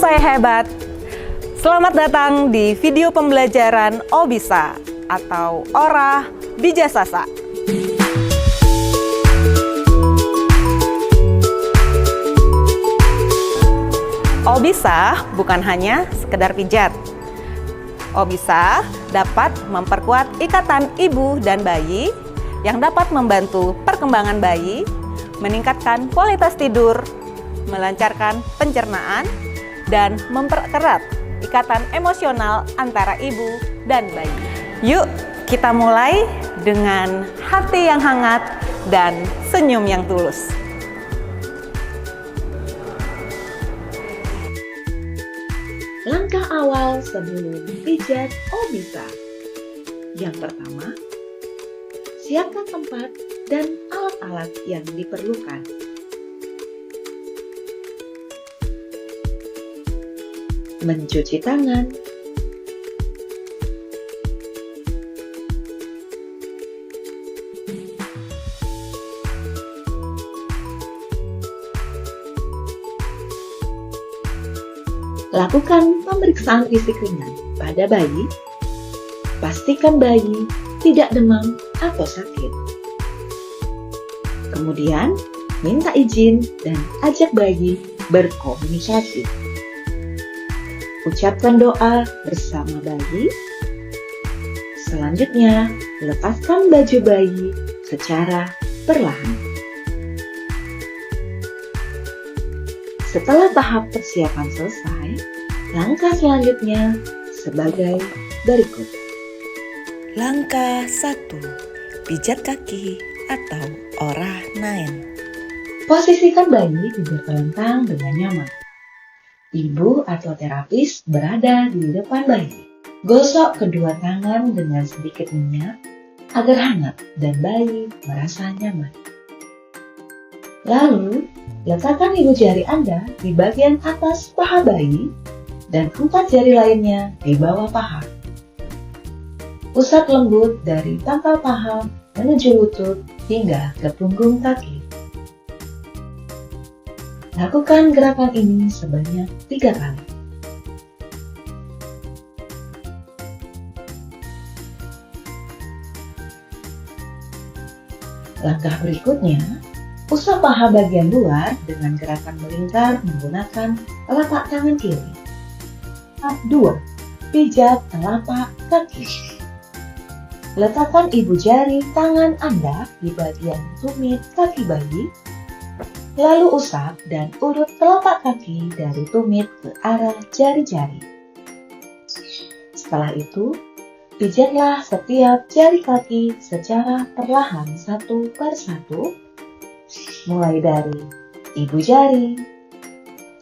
saya hebat. Selamat datang di video pembelajaran Obisa atau Ora Bijasasa. Obisa bukan hanya sekedar pijat. Obisa dapat memperkuat ikatan ibu dan bayi yang dapat membantu perkembangan bayi, meningkatkan kualitas tidur, melancarkan pencernaan, dan mempererat ikatan emosional antara ibu dan bayi. Yuk, kita mulai dengan hati yang hangat dan senyum yang tulus. Langkah awal sebelum pijat Obisa. Yang pertama, siapkan tempat dan alat-alat yang diperlukan. Mencuci tangan. Lakukan pemeriksaan fisik ringan pada bayi. Pastikan bayi tidak demam atau sakit. Kemudian, minta izin dan ajak bayi berkomunikasi. Ucapkan doa bersama bayi. Selanjutnya, lepaskan baju bayi secara perlahan. Setelah tahap persiapan selesai, langkah selanjutnya sebagai berikut. Langkah 1. Pijat kaki atau ora naen. Posisikan bayi tidur telentang dengan nyaman. Ibu atau terapis berada di depan bayi. Gosok kedua tangan dengan sedikit minyak agar hangat dan bayi merasa nyaman. Lalu, letakkan ibu jari Anda di bagian atas paha bayi dan 4 jari lainnya di bawah paha. Usap lembut dari pangkal paha menuju lutut hingga ke punggung kaki. Lakukan gerakan ini sebanyak 3 kali. Langkah berikutnya, usap paha bagian luar dengan gerakan melingkar menggunakan telapak tangan kiri. Tahap 2. Pijat telapak kaki. Letakkan ibu jari tangan Anda di bagian tumit kaki bayi, lalu usap dan urut telapak kaki dari tumit ke arah jari-jari. Setelah itu, pijatlah setiap jari kaki secara perlahan satu per satu, mulai dari ibu jari,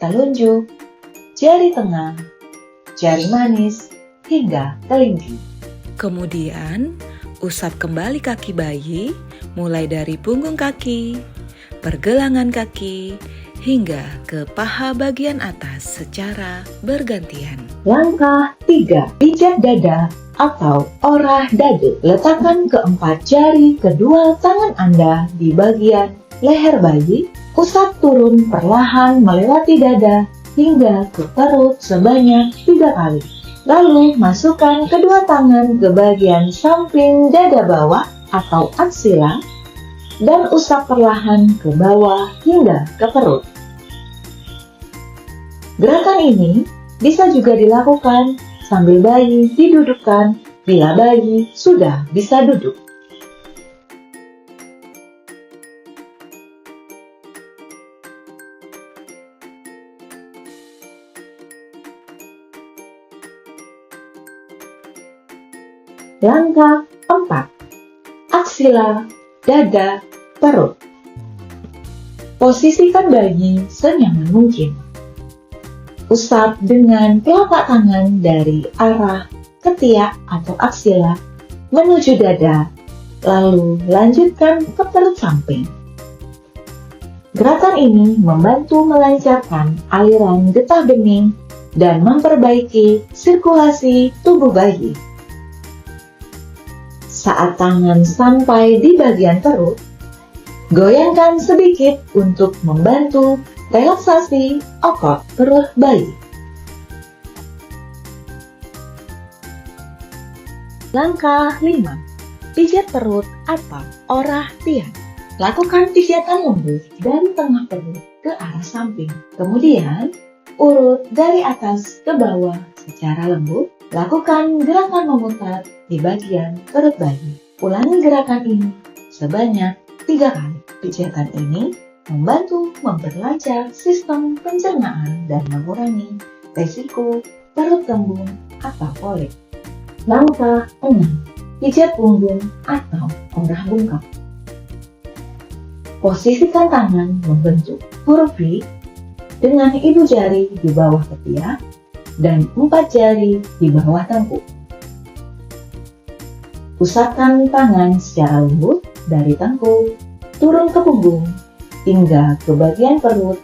telunjuk, jari tengah, jari manis, hingga kelingking. Kemudian, usap kembali kaki bayi mulai dari punggung kaki, pergelangan kaki, hingga ke paha bagian atas secara bergantian. Langkah 3. Pijat dada atau ora dade. Letakkan keempat jari kedua tangan Anda di bagian leher bayi. Usap turun perlahan melewati dada hingga ke perut sebanyak 3 kali. Lalu masukkan kedua tangan ke bagian samping dada bawah atau aksila dan usap perlahan ke bawah hingga ke perut. Gerakan ini bisa juga dilakukan sambil bayi didudukkan bila bayi sudah bisa duduk. Langkah 4. Aksila, dada, perut. Posisikan bayi senyaman mungkin. Usap dengan telapak tangan dari arah ketiak atau aksila menuju dada, lalu lanjutkan ke perut samping. Gerakan ini membantu melancarkan aliran getah bening dan memperbaiki sirkulasi tubuh bayi. Saat tangan sampai di bagian perut, goyangkan sedikit untuk membantu relaksasi otot perut bayi. Langkah 5. Pijat perut atau orah tian. Lakukan pijatan lembut dari tengah perut ke arah samping. Kemudian, urut dari atas ke bawah secara lembut. Lakukan gerakan memutar di bagian perut bayi. Ulangi gerakan ini sebanyak 3 kali. Pijatan ini membantu memperlancar sistem pencernaan dan mengurangi resiko perut kembung atau kolik. Langkah 6. Pijat punggung atau orah bungkak. Posisikan tangan membentuk huruf V dengan ibu jari di bawah ketiak dan 4 jari di bawah tengkuk. Usapkan tangan secara lembut dari tengkuk turun ke punggung hingga ke bagian perut.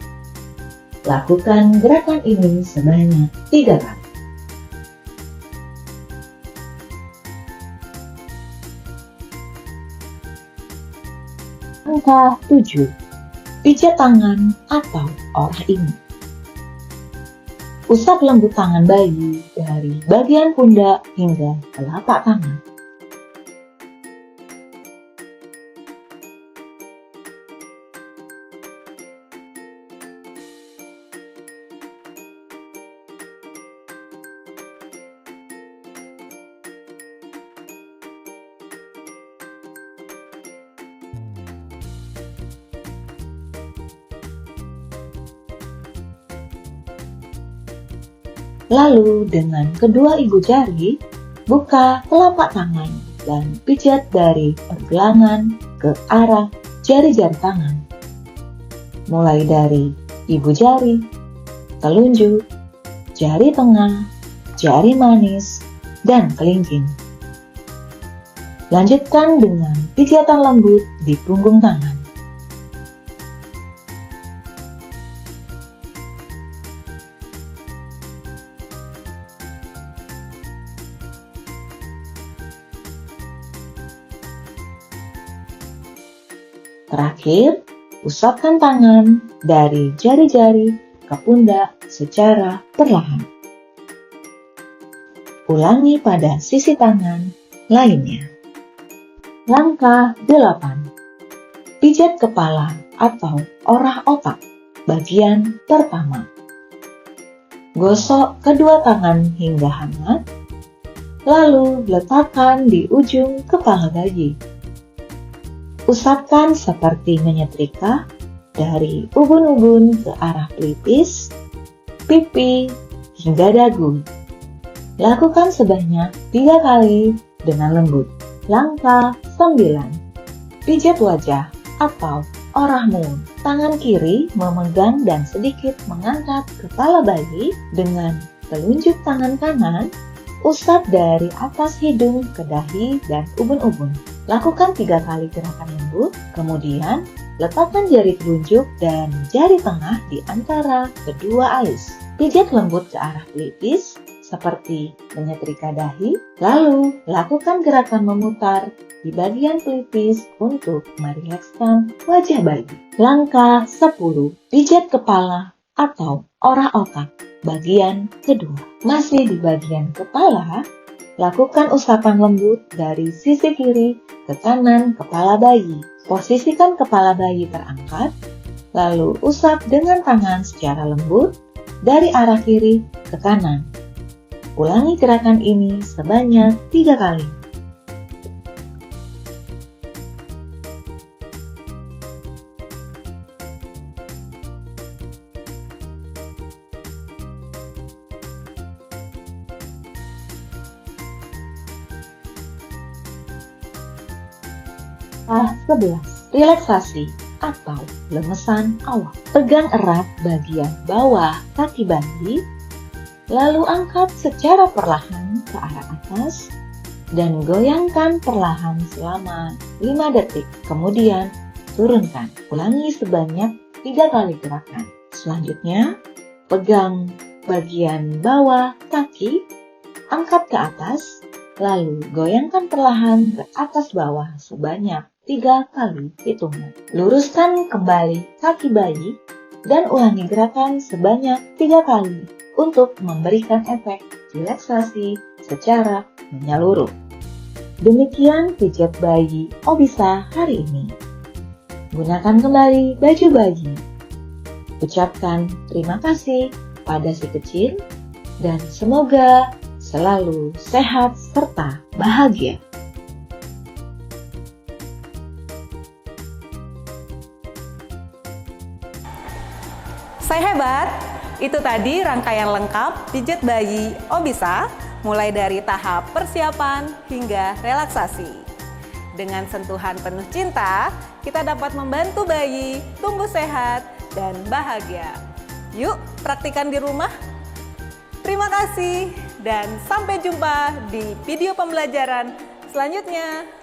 Lakukan gerakan ini sebanyak 3 kali. Langkah 7. Pijat tangan atau orah ini. Usap lembut tangan bayi dari bagian pundak hingga telapak tangan. Lalu dengan kedua ibu jari, buka telapak tangan dan pijat dari pergelangan ke arah jari-jari tangan. Mulai dari ibu jari, telunjuk, jari tengah, jari manis, dan kelingking. Lanjutkan dengan pijatan lembut di punggung tangan. Terakhir, usapkan tangan dari jari-jari ke pundak secara perlahan. Ulangi pada sisi tangan lainnya. Langkah 8. Pijat kepala atau orah otak bagian pertama. Gosok kedua tangan hingga hangat, lalu letakkan di ujung kepala bayi. Usapkan seperti menyetrika dari ubun-ubun ke arah pelipis, pipi, hingga dagu. Lakukan sebanyak 3 kali dengan lembut. Langkah 9. Pijat wajah atau orah mulut. Tangan kiri memegang dan sedikit mengangkat kepala bayi dengan telunjuk tangan kanan. Usap dari atas hidung ke dahi dan ubun-ubun. Lakukan 3 kali gerakan lembut, kemudian letakkan jari telunjuk dan jari tengah di antara kedua alis. Pijat lembut ke arah pelipis, seperti menyetrika dahi, lalu lakukan gerakan memutar di bagian pelipis untuk merilekskan wajah bayi. Langkah 10. Pijat kepala atau orah otak bagian kedua. Masih di bagian kepala, lakukan usapan lembut dari sisi kiri ke kanan kepala bayi. Posisikan kepala bayi terangkat, lalu usap dengan tangan secara lembut dari arah kiri ke kanan. Ulangi gerakan ini sebanyak 3 kali. Langkah 11. Relaksasi atau lemesan awal. Pegang erat bagian bawah kaki bayi, lalu angkat secara perlahan ke arah atas dan goyangkan perlahan selama 5 detik. Kemudian turunkan. Ulangi sebanyak 3 kali gerakan. Selanjutnya, pegang bagian bawah kaki, angkat ke atas, lalu goyangkan perlahan ke atas bawah sebanyak 3 kali hitungan. Luruskan kembali kaki bayi dan ulangi gerakan sebanyak 3 kali untuk memberikan efek relaksasi secara menyeluruh. Demikian pijat bayi Obisa hari ini. Gunakan kembali baju bayi. Ucapkan terima kasih pada si kecil dan semoga selalu sehat serta bahagia. Saya hebat. Itu tadi rangkaian lengkap pijat bayi Obisa, mulai dari tahap persiapan hingga relaksasi. Dengan sentuhan penuh cinta, kita dapat membantu bayi tumbuh sehat dan bahagia. Yuk, praktikan di rumah. Terima kasih dan sampai jumpa di video pembelajaran selanjutnya.